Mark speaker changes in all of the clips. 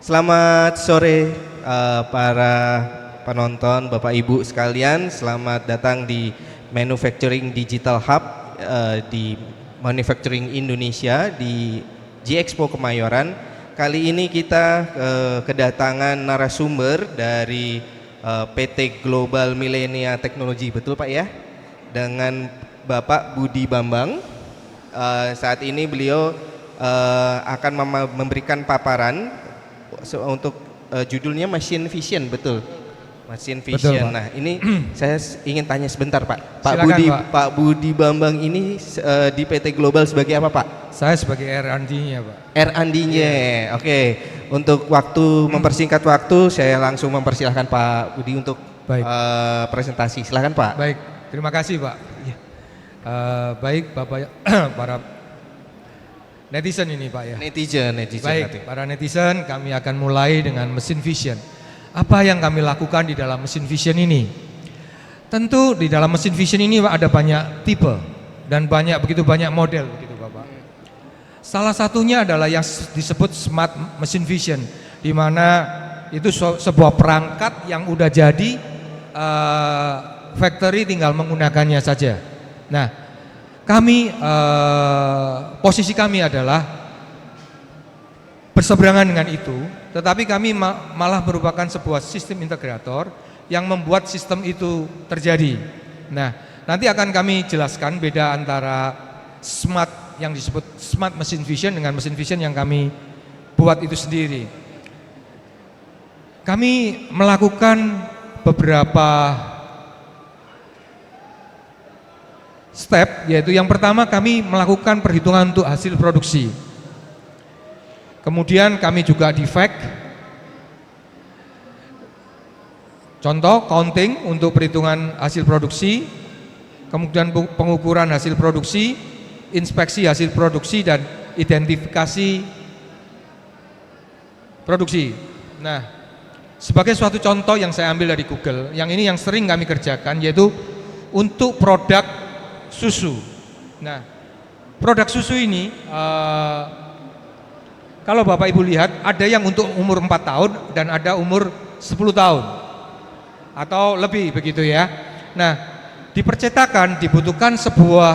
Speaker 1: Selamat sore para penonton, Bapak Ibu sekalian. Selamat datang di Manufacturing Digital Hub di Manufacturing Indonesia di G-Expo Kemayoran. Kali ini kita kedatangan narasumber dari PT Global Millenia Technology, betul Pak ya? Dengan Bapak Budi Bambang. Saat ini beliau akan memberikan paparan untuk judulnya Machine Vision, betul? Machine Vision.
Speaker 2: Betul,
Speaker 1: nah, ini saya ingin tanya sebentar, Pak.
Speaker 2: Silakan, Pak.
Speaker 1: Pak Budi Bambang ini di PT Global sebagai apa, Pak?
Speaker 2: Saya sebagai R&D-nya, Pak.
Speaker 1: R&D-nya. Oke. Untuk waktu mempersingkat waktu, saya langsung mempersilahkan Pak Budi untuk presentasi. Silakan, Pak.
Speaker 2: Baik, terima kasih, Pak. Baik, Bapak para netizen ini, Pak ya.
Speaker 1: Netizen.
Speaker 2: Baik,
Speaker 1: nanti.
Speaker 2: para netizen, kami akan mulai dengan mesin vision. Apa yang kami lakukan di dalam mesin vision ini? Tentu di dalam mesin vision ini Pak, ada banyak tipe dan begitu banyak model begitu Bapak. Salah satunya adalah yang disebut smart machine vision, di mana itu sebuah perangkat yang udah jadi, factory tinggal menggunakannya saja. Nah, posisi kami adalah berseberangan dengan itu, tetapi kami malah merupakan sebuah sistem integrator yang membuat sistem itu terjadi. Nah, nanti akan kami jelaskan beda antara smart yang disebut smart machine vision dengan machine vision yang kami buat itu sendiri. Kami melakukan beberapa step, yaitu yang pertama kami melakukan perhitungan untuk hasil produksi. Kemudian kami juga defect. Contoh counting untuk perhitungan hasil produksi, kemudian pengukuran hasil produksi, inspeksi hasil produksi dan identifikasi produksi. Nah, sebagai suatu contoh yang saya ambil dari Google, yang ini yang sering kami kerjakan yaitu untuk produk susu. Nah, produk susu ini kalau Bapak Ibu lihat ada yang untuk umur 4 tahun dan ada umur 10 tahun atau lebih begitu ya. Nah, di percetakan dibutuhkan sebuah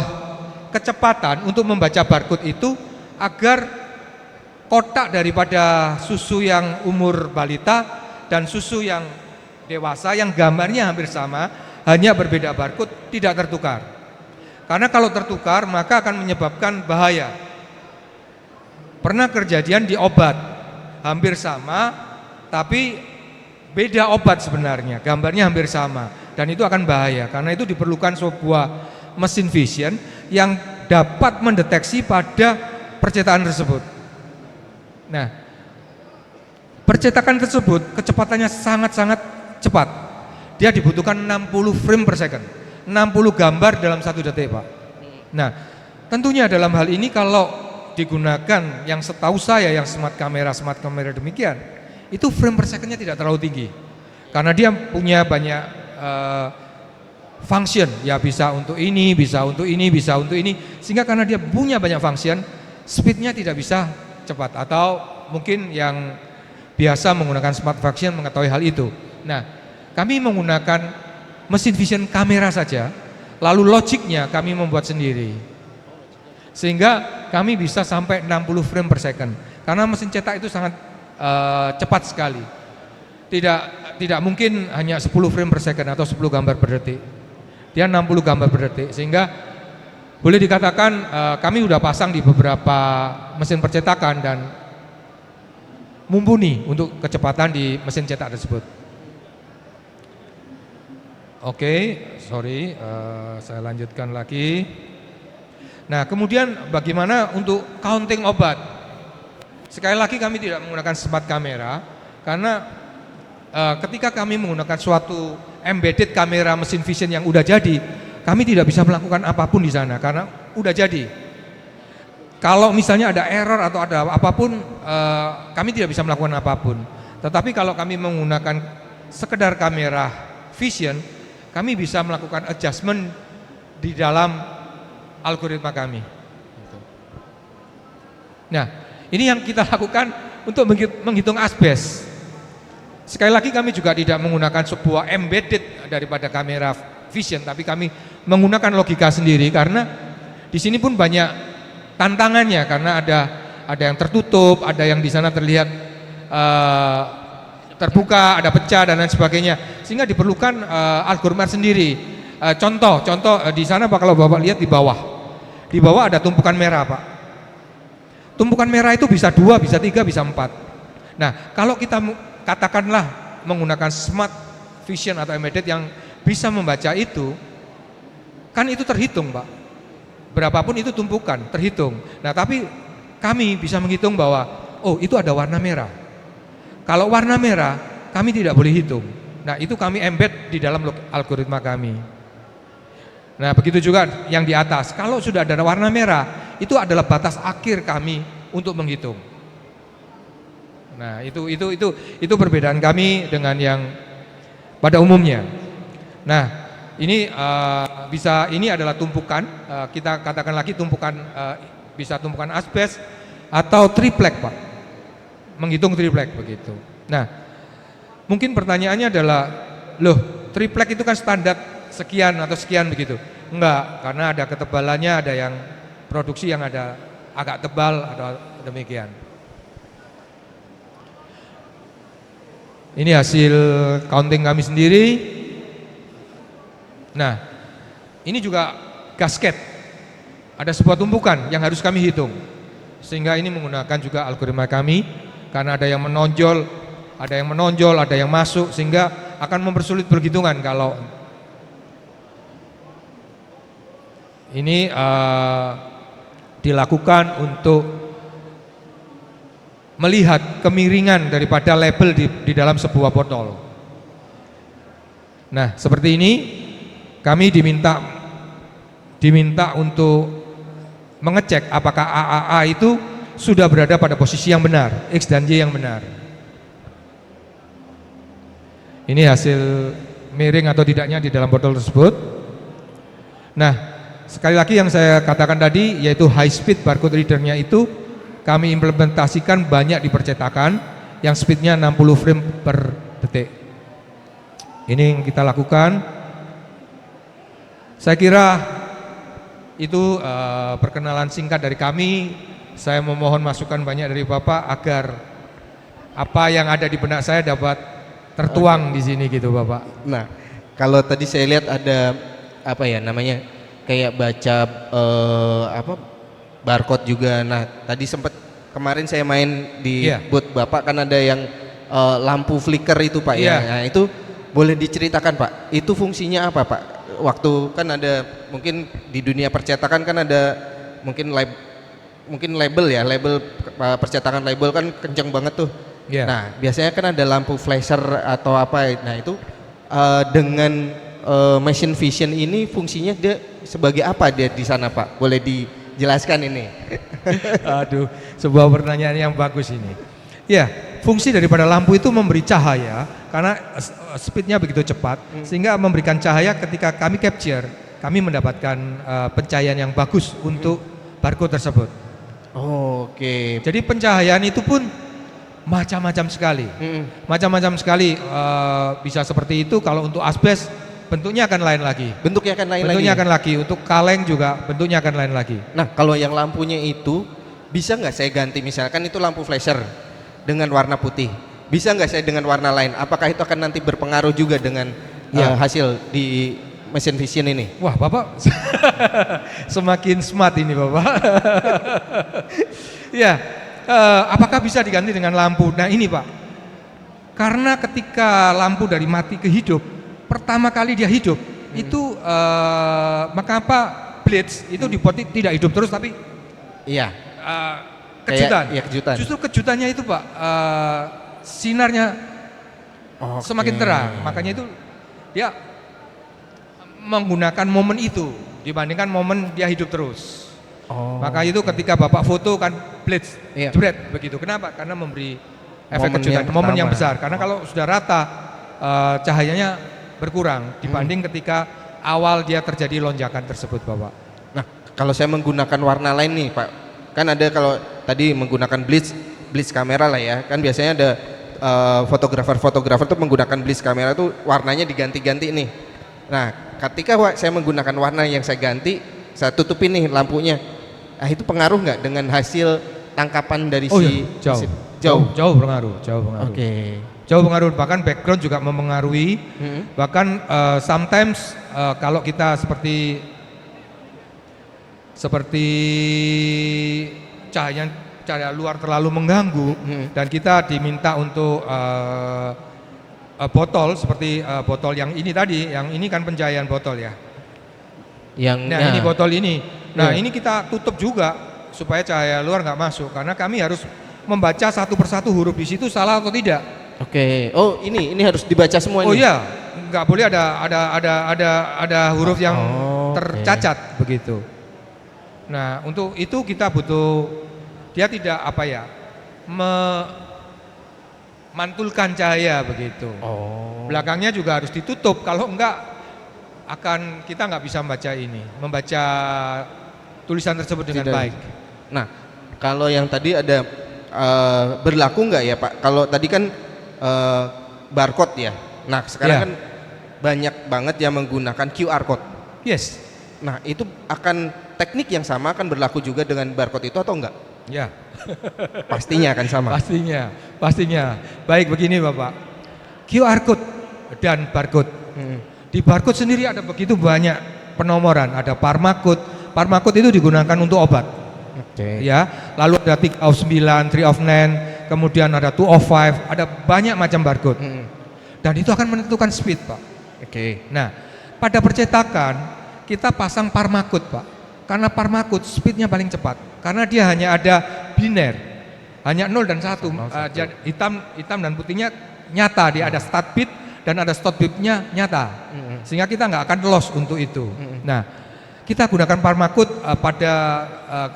Speaker 2: kecepatan untuk membaca barcode itu agar kotak daripada susu yang umur balita dan susu yang dewasa yang gambarnya hampir sama, hanya berbeda barcode, tidak tertukar. Karena kalau tertukar maka akan menyebabkan bahaya. Pernah kejadian di obat, hampir sama tapi beda obat sebenarnya, gambarnya hampir sama, dan itu akan bahaya. Karena itu diperlukan sebuah mesin vision yang dapat mendeteksi pada percetakan tersebut. Nah, percetakan tersebut kecepatannya sangat-sangat cepat. Dia dibutuhkan 60 frame per second, 60 gambar dalam 1 detik, Pak. Nah, tentunya dalam hal ini kalau digunakan yang setahu saya yang smart kamera demikian, itu frame per secondnya tidak terlalu tinggi. Karena dia punya banyak function, ya bisa untuk ini, bisa untuk ini, bisa untuk ini. Sehingga karena dia punya banyak function, speednya tidak bisa cepat. Atau mungkin yang biasa menggunakan smart function mengetahui hal itu. Nah, kami menggunakan mesin vision kamera saja, lalu logiknya kami membuat sendiri, sehingga kami bisa sampai 60 frame per second. Karena mesin cetak itu sangat cepat sekali, tidak mungkin hanya 10 frame per second atau 10 gambar per detik, dia 60 gambar per detik. Sehingga boleh dikatakan kami sudah pasang di beberapa mesin percetakan dan mumpuni untuk kecepatan di mesin cetak tersebut. Oke, sorry, saya lanjutkan lagi. Nah, kemudian bagaimana untuk counting obat? Sekali lagi kami tidak menggunakan smart kamera karena ketika kami menggunakan suatu embedded kamera mesin vision yang udah jadi, kami tidak bisa melakukan apapun di sana karena udah jadi. Kalau misalnya ada error atau ada apapun, kami tidak bisa melakukan apapun. Tetapi kalau kami menggunakan sekedar kamera vision, kami bisa melakukan adjustment di dalam algoritma kami. Nah, ini yang kita lakukan untuk menghitung asbes. Sekali lagi kami juga tidak menggunakan sebuah embedded daripada kamera vision, tapi kami menggunakan logika sendiri karena di sini pun banyak tantangannya karena ada yang tertutup, ada yang di sana terlihat terbuka, ada pecah dan lain sebagainya, sehingga diperlukan algoritma sendiri. Contoh di sana Pak, kalau Bapak lihat di bawah ada tumpukan merah Pak. Tumpukan merah itu bisa 2, bisa 3, bisa 4. Nah, kalau kita katakanlah menggunakan smart vision atau embedded yang bisa membaca itu, kan itu terhitung Pak. Berapapun itu tumpukan, terhitung. Nah, tapi kami bisa menghitung bahwa, oh itu ada warna merah. Kalau warna merah, kami tidak boleh hitung. Nah, itu kami embed di dalam algoritma kami. Nah, begitu juga yang di atas. Kalau sudah ada warna merah, itu adalah batas akhir kami untuk menghitung. Nah, itu perbedaan kami dengan yang pada umumnya. Nah, ini ini adalah tumpukan, kita katakan lagi tumpukan, bisa tumpukan asbes atau triplek Pak, menghitung triplek begitu. Nah, mungkin pertanyaannya adalah, loh triplek itu kan standar sekian atau sekian begitu? Enggak, karena ada ketebalannya, ada yang produksi yang ada agak tebal atau demikian. Ini hasil counting kami sendiri. Nah, ini juga gasket. Ada sebuah tumpukan yang harus kami hitung. Sehingga ini menggunakan juga algoritma kami, karena ada yang menonjol, ada yang masuk, sehingga akan mempersulit perhitungan kalau ini dilakukan untuk melihat kemiringan daripada label di dalam sebuah botol. Nah, seperti ini kami diminta untuk mengecek apakah AAA itu sudah berada pada posisi yang benar, X dan Y yang benar. Ini hasil miring atau tidaknya di dalam botol tersebut. Nah, sekali lagi yang saya katakan tadi, yaitu high speed barcode readernya itu kami implementasikan banyak di percetakan yang speednya 60 frame per detik. Ini yang kita lakukan. Saya kira itu perkenalan singkat dari kami. Saya memohon masukan banyak dari Bapak agar apa yang ada di benak saya dapat tertuang di sini gitu Bapak.
Speaker 1: Nah, kalau tadi saya lihat ada apa ya namanya, kayak baca barcode juga. Nah, tadi sempat kemarin saya main di booth Bapak, kan ada yang lampu flicker itu Pak ya. Nah, itu boleh diceritakan Pak, itu fungsinya apa Pak? Waktu kan ada mungkin di dunia percetakan kan ada mungkin label ya, label percetakan label kan kenceng banget tuh. Nah, biasanya kan ada lampu flasher atau apa. Nah, itu dengan machine vision ini fungsinya dia sebagai apa dia di sana Pak? Boleh dijelaskan ini?
Speaker 2: Aduh, sebuah pertanyaan yang bagus ini. Ya, fungsi daripada lampu itu memberi cahaya karena speednya begitu cepat, sehingga memberikan cahaya ketika kami capture, kami mendapatkan pencahayaan yang bagus untuk barcode tersebut.
Speaker 1: Oke.
Speaker 2: Jadi pencahayaan itu pun macam-macam sekali. Macam-macam sekali, bisa seperti itu. Kalau untuk asbes bentuknya akan lain lagi. Bentuknya akan lagi. Untuk kaleng juga bentuknya akan lain lagi.
Speaker 1: Nah, kalau yang lampunya itu bisa nggak saya ganti, misalkan itu lampu flasher dengan warna putih, bisa nggak saya dengan warna lain? Apakah itu akan nanti berpengaruh juga dengan hasil di mesin vision ini?
Speaker 2: Wah, Bapak semakin smart ini Bapak. Ya, apakah bisa diganti dengan lampu? Nah ini Pak, karena ketika lampu dari mati ke hidup, pertama kali dia hidup, itu maka apa, blitz itu dibuat tidak hidup terus tapi kejutan. Kejutan. Justru kejutannya itu Pak, sinarnya semakin terang, makanya itu dia menggunakan momen itu dibandingkan momen dia hidup terus. Maka itu ketika Bapak foto kan blitz, jebret begitu. Kenapa? Karena memberi efek kejutan, momen yang besar. Karena kalau sudah rata cahayanya berkurang dibanding ketika awal dia terjadi lonjakan tersebut Bapak. Nah,
Speaker 1: kalau saya menggunakan warna lain nih Pak, kan ada kalau tadi menggunakan blitz blitz kamera lah ya. Kan biasanya ada fotografer tuh menggunakan blitz kamera tuh warnanya diganti-ganti nih. Nah, ketika saya menggunakan warna yang saya ganti, saya tutupin nih lampunya. Nah, itu pengaruh nggak dengan hasil tangkapan dari
Speaker 2: jauh pengaruh.
Speaker 1: Oke.
Speaker 2: Jauh pengaruh, bahkan background juga mempengaruhi. Bahkan sometimes kalau kita seperti cahaya luar terlalu mengganggu dan kita diminta untuk botol seperti botol yang ini tadi, yang ini kan pencahayaan botol ya. Ini botol ini. Nah, ini kita tutup juga supaya cahaya luar nggak masuk, karena kami harus membaca satu persatu huruf di situ salah atau tidak.
Speaker 1: Oke. Oh, ini harus dibaca semua
Speaker 2: Oh
Speaker 1: ini.
Speaker 2: iya, nggak boleh ada huruf yang tercacat begitu. Nah, untuk itu kita butuh, dia tidak memantulkan cahaya begitu. Belakangnya juga harus ditutup, kalau enggak kita nggak bisa membaca tulisan tersebut dengan baik.
Speaker 1: Nah, kalau yang tadi ada berlaku nggak ya Pak? Kalau tadi kan barcode ya. Nah, sekarang kan banyak banget yang menggunakan QR code.
Speaker 2: Yes.
Speaker 1: Nah, itu akan teknik yang sama akan berlaku juga dengan barcode itu atau enggak?
Speaker 2: Ya.
Speaker 1: Pastinya akan sama.
Speaker 2: Pastinya. Baik, begini Bapak. QR code dan barcode. Di barcode sendiri ada begitu banyak penomoran. Ada Parmacode. Parmacode itu digunakan untuk obat. Ya. Lalu ada 3 of 9, 3 of 9, kemudian ada 2 of 5, ada banyak macam barcode. Dan itu akan menentukan speed, Pak. Nah, pada percetakan kita pasang Parmacode, Pak. Karena Parmacode speednya paling cepat. Karena dia hanya ada biner, hanya 0 dan 1. Hitam dan putihnya nyata. Dia ada start bit dan ada stop bitnya nyata. Sehingga kita nggak akan loss untuk itu. Nah, kita gunakan Parmacode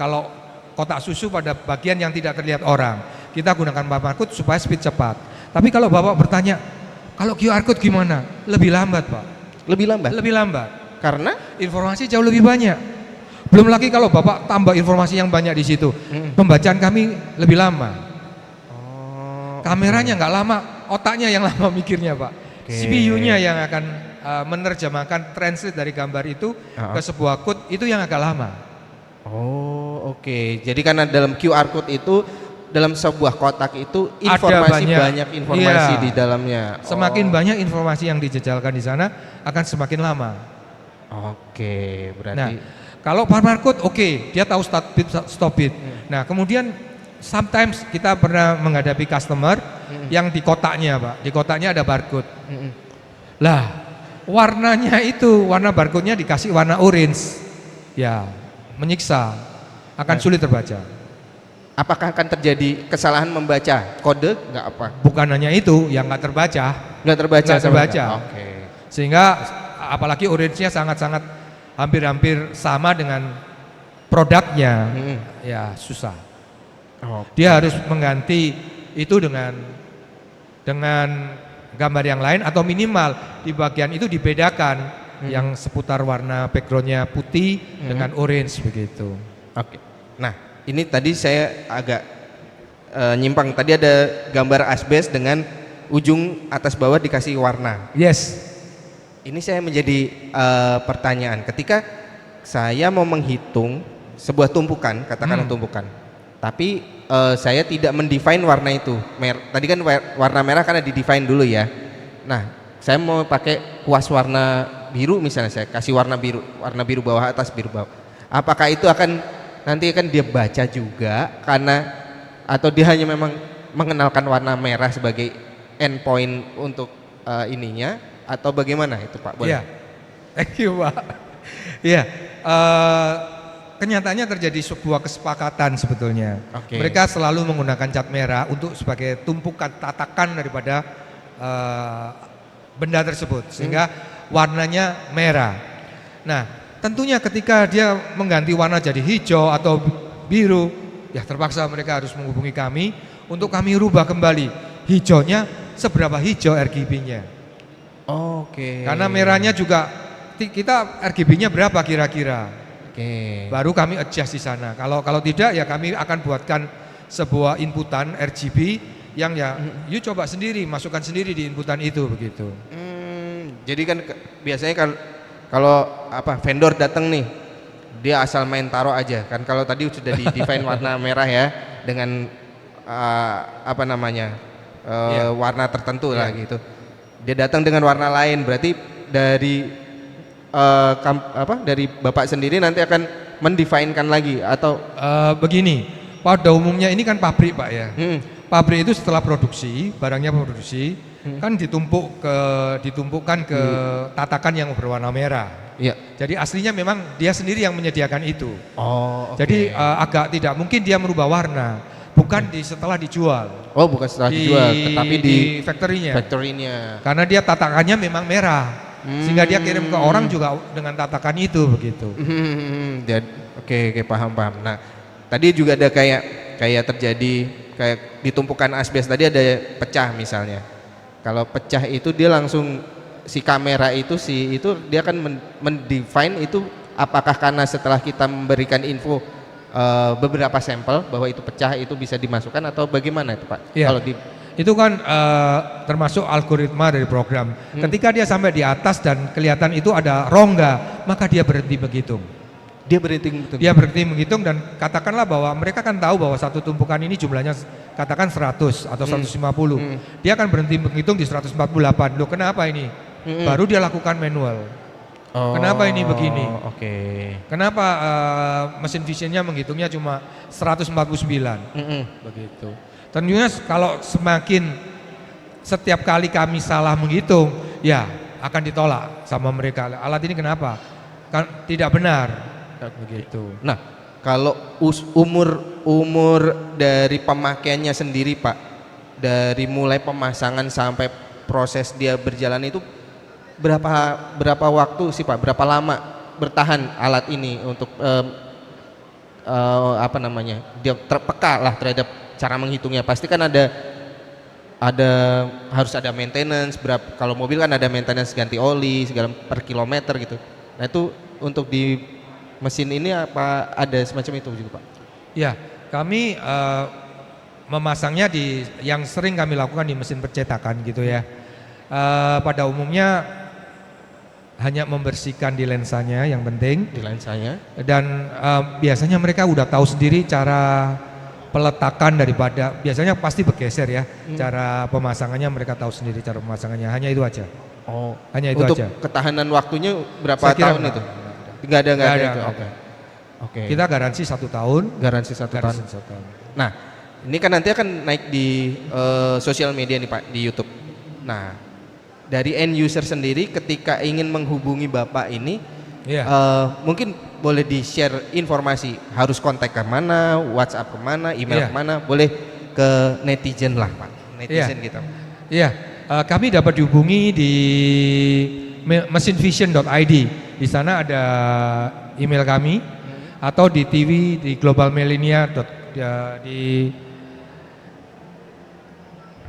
Speaker 2: kalau kotak susu pada bagian yang tidak terlihat orang. Kita gunakan Parmacode supaya speed cepat. Tapi kalau Bapak bertanya, kalau QR code gimana? Lebih lambat, Pak.
Speaker 1: Lebih lambat?
Speaker 2: Lebih lambat.
Speaker 1: Karena
Speaker 2: informasi jauh lebih banyak. Belum lagi kalau Bapak tambah informasi yang banyak di situ, pembacaan kami lebih lama. Kameranya nggak lama, otaknya yang lama mikirnya, Pak. CPU-nya yang akan menerjemahkan translate dari gambar itu ke sebuah code, itu yang agak lama.
Speaker 1: Jadi karena dalam QR code itu, dalam sebuah kotak itu banyak informasi di dalamnya.
Speaker 2: Semakin banyak informasi yang dijejalkan di sana akan semakin lama.
Speaker 1: Berarti.
Speaker 2: Nah, kalau Parmacode dia tahu start bit, stop bit. Nah, kemudian sometimes kita pernah menghadapi customer yang di kotaknya, Pak. Di kotaknya ada barcode. Lah, warnanya itu, warna barcode-nya dikasih warna orange. Ya, menyiksa. Akan sulit terbaca.
Speaker 1: Apakah akan terjadi kesalahan membaca kode? Nggak apa?
Speaker 2: Bukan hanya itu, yang nggak terbaca.
Speaker 1: Nggak terbaca.
Speaker 2: Sehingga apalagi orange-nya sangat-sangat hampir-hampir sama dengan produknya. Ya, susah. Dia harus mengganti itu dengan gambar yang lain, atau minimal di bagian itu dibedakan yang seputar warna backgroundnya putih dengan orange begitu.
Speaker 1: Nah, ini tadi saya agak nyimpang. Tadi ada gambar asbes dengan ujung atas bawah dikasih warna.
Speaker 2: Yes.
Speaker 1: Ini saya menjadi pertanyaan. Ketika saya mau menghitung sebuah tumpukan, katakanlah tumpukan, tapi saya tidak mendefine warna itu. Tadi kan warna merah karena didefine dulu ya. Nah, saya mau pakai kuas warna biru misalnya, saya kasih warna biru bawah atas, biru bawah. Apakah itu nanti akan dia baca juga atau dia hanya memang mengenalkan warna merah sebagai endpoint untuk ininya, atau bagaimana itu Pak? Boleh?
Speaker 2: Iya. Thank you, Pak. Iya. Kenyataannya terjadi sebuah kesepakatan sebetulnya. Mereka selalu menggunakan cat merah untuk sebagai tumpukan tatakan daripada benda tersebut, sehingga warnanya merah. Nah, tentunya ketika dia mengganti warna jadi hijau atau biru, ya terpaksa mereka harus menghubungi kami untuk kami rubah kembali hijaunya seberapa hijau RGB-nya. Karena merahnya juga kita RGB-nya berapa kira-kira. Baru kami adjust di sana. Kalau tidak ya kami akan buatkan sebuah inputan RGB yang ya, you coba sendiri, masukkan sendiri di inputan itu begitu.
Speaker 1: Jadi kan biasanya kalau apa vendor datang nih, dia asal main taruh aja kan. Kalau tadi sudah di define warna merah ya dengan apa namanya warna tertentu lah gitu. Dia datang dengan warna lain, berarti dari dari Bapak sendiri nanti akan mendefinkan lagi atau
Speaker 2: begini. Pada umumnya ini kan pabrik Pak ya. Pabrik itu setelah produksi, barangnya produksi, kan ditumpukkan ke tatakan yang berwarna merah.
Speaker 1: Iya.
Speaker 2: Jadi aslinya memang dia sendiri yang menyediakan itu.
Speaker 1: Oh,
Speaker 2: Jadi agak tidak mungkin dia merubah warna, bukan setelah dijual.
Speaker 1: Oh, bukan setelah dijual, tetapi di
Speaker 2: factory-nya. Karena dia tatakannya memang merah, sehingga dia kirim ke orang juga dengan tatakan itu begitu.
Speaker 1: Oke, paham. Nah, tadi juga ada kayak terjadi kayak ditumpukan asbes tadi ada pecah misalnya. Kalau pecah itu dia langsung si kamera itu dia akan mendefine itu apakah karena setelah kita memberikan info beberapa sampel bahwa itu pecah itu bisa dimasukkan atau bagaimana itu Pak?
Speaker 2: Ya.
Speaker 1: Kalau
Speaker 2: itu kan termasuk algoritma dari program. Ketika dia sampai di atas dan kelihatan itu ada rongga, maka dia berhenti menghitung. Dia berhenti menghitung dan katakanlah bahwa mereka kan tahu bahwa satu tumpukan ini jumlahnya katakan 100 atau 150. Dia akan berhenti menghitung di 148. Loh, kenapa ini? Baru dia lakukan manual. Kenapa ini begini? Kenapa mesin visionnya menghitungnya cuma 149? Begitu. Tentunya kalau semakin setiap kali kami salah menghitung, ya akan ditolak sama mereka. Alat ini kenapa? Kan tidak benar. Begitu.
Speaker 1: Nah, kalau umur dari pemakaiannya sendiri Pak, dari mulai pemasangan sampai proses dia berjalan itu berapa waktu sih Pak? Berapa lama bertahan alat ini untuk apa namanya? Dia terpeka lah terhadap cara menghitungnya. Pasti kan ada harus ada maintenance. Kalau mobil kan ada maintenance ganti oli segala per kilometer gitu. Nah, itu untuk di mesin ini apa ada semacam itu juga Pak?
Speaker 2: Ya, kami memasangnya yang sering kami lakukan di mesin percetakan gitu ya. Pada umumnya hanya membersihkan di lensanya yang penting.
Speaker 1: Di lensanya.
Speaker 2: Dan biasanya mereka udah tahu sendiri cara peletakan daripada, biasanya pasti bergeser ya. Cara pemasangannya mereka tahu sendiri cara pemasangannya, hanya itu aja.
Speaker 1: Oh,
Speaker 2: hanya itu
Speaker 1: untuk
Speaker 2: aja.
Speaker 1: Ketahanan waktunya berapa tahun itu? Nggak ada. Oke.
Speaker 2: Kita garansi 1 tahun.
Speaker 1: Garansi 1 tahun. Nah, ini kan nanti akan naik di sosial media nih Pak, di YouTube. Nah, dari end user sendiri ketika ingin menghubungi Bapak ini, mungkin boleh di-share informasi, harus kontak kemana, WhatsApp kemana, email kemana, boleh ke netizen lah Pak, netizen kita.
Speaker 2: Iya, kami dapat dihubungi di mesinvision.id. Di sana ada email kami atau di TV di Global Millennia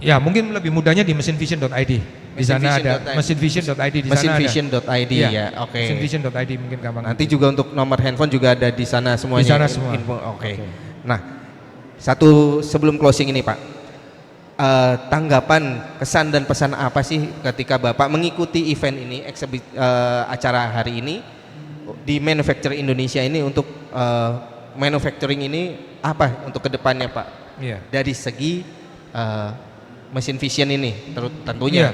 Speaker 2: ya mungkin lebih mudahnya di mesinvision.id. Di sana ada mesinvision.id di sana
Speaker 1: mesinvision.id ya. Oke.
Speaker 2: Mesinvision.id mungkin gampang.
Speaker 1: Nanti juga untuk nomor handphone juga ada di sana semuanya.
Speaker 2: Di sana semua.
Speaker 1: Oke. Nah, sebelum closing ini Pak. Tanggapan, kesan dan pesan apa sih ketika Bapak mengikuti event ini, acara hari ini di Manufacture Indonesia ini untuk manufacturing ini apa untuk kedepannya Pak? Dari segi mesin vision ini tentunya.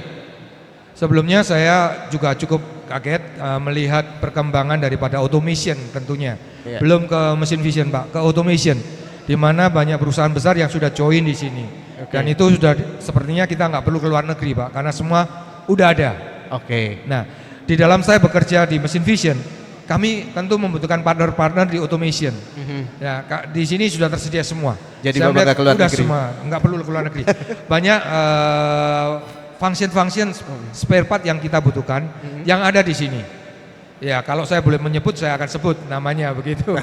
Speaker 2: Sebelumnya saya juga cukup kaget melihat perkembangan daripada automation tentunya. Belum ke mesin vision Pak, ke automation, di mana banyak perusahaan besar yang sudah join di sini. Dan itu sudah sepertinya kita nggak perlu keluar negeri Pak, karena semua udah ada. Nah, di dalam saya bekerja di mesin vision, kami tentu membutuhkan partner-partner di automation. Ya, di sini sudah tersedia semua.
Speaker 1: Jadi Bapak nggak keluar negeri?
Speaker 2: Semua, nggak perlu keluar negeri. Banyak function-function spare part yang kita butuhkan, yang ada di sini. Ya, kalau saya boleh menyebut, saya akan sebut namanya begitu.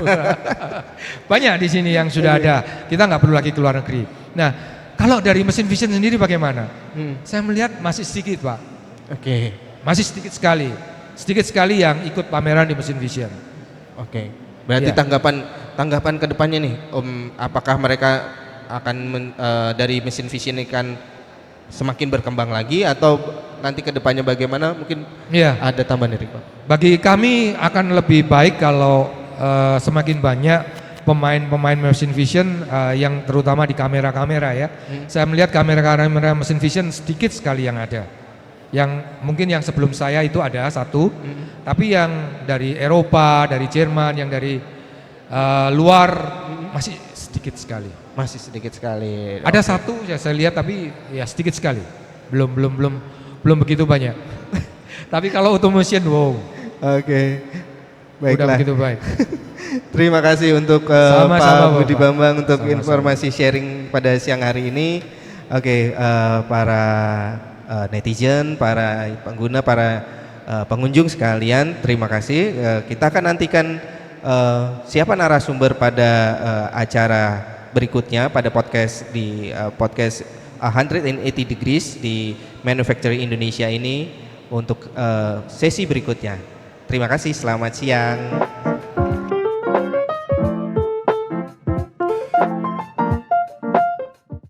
Speaker 2: Banyak di sini yang sudah ada. Kita nggak perlu lagi keluar negeri. Nah, kalau dari mesin vision sendiri bagaimana? Saya melihat masih sedikit Pak. Masih sedikit sekali yang ikut pameran di mesin vision.
Speaker 1: Berarti tanggapan kedepannya nih, apakah mereka dari mesin vision ini kan semakin berkembang lagi, atau nanti kedepannya bagaimana, mungkin ada tambahan dari Pak?
Speaker 2: Bagi kami akan lebih baik kalau semakin banyak pemain-pemain mesin vision yang terutama di kamera-kamera ya. Saya melihat kamera-kamera mesin vision sedikit sekali yang ada. Yang mungkin yang sebelum saya itu ada satu, tapi yang dari Eropa, dari Jerman, yang dari luar masih sedikit sekali.
Speaker 1: Masih sedikit sekali.
Speaker 2: Ada satu ya saya lihat, tapi ya sedikit sekali. Belum begitu banyak. Tapi kalau automation, wow.
Speaker 1: Oke. Baiklah.
Speaker 2: Udah begitu baik.
Speaker 1: Terima kasih untuk Pak Budi Bambang untuk informasi sharing pada siang hari ini. Oke, para netizen, para pengguna, para pengunjung sekalian, terima kasih. Kita akan nantikan siapa narasumber pada acara berikutnya pada podcast di podcast 180 Degrees di Manufacturing Indonesia ini untuk sesi berikutnya. Terima kasih, selamat siang.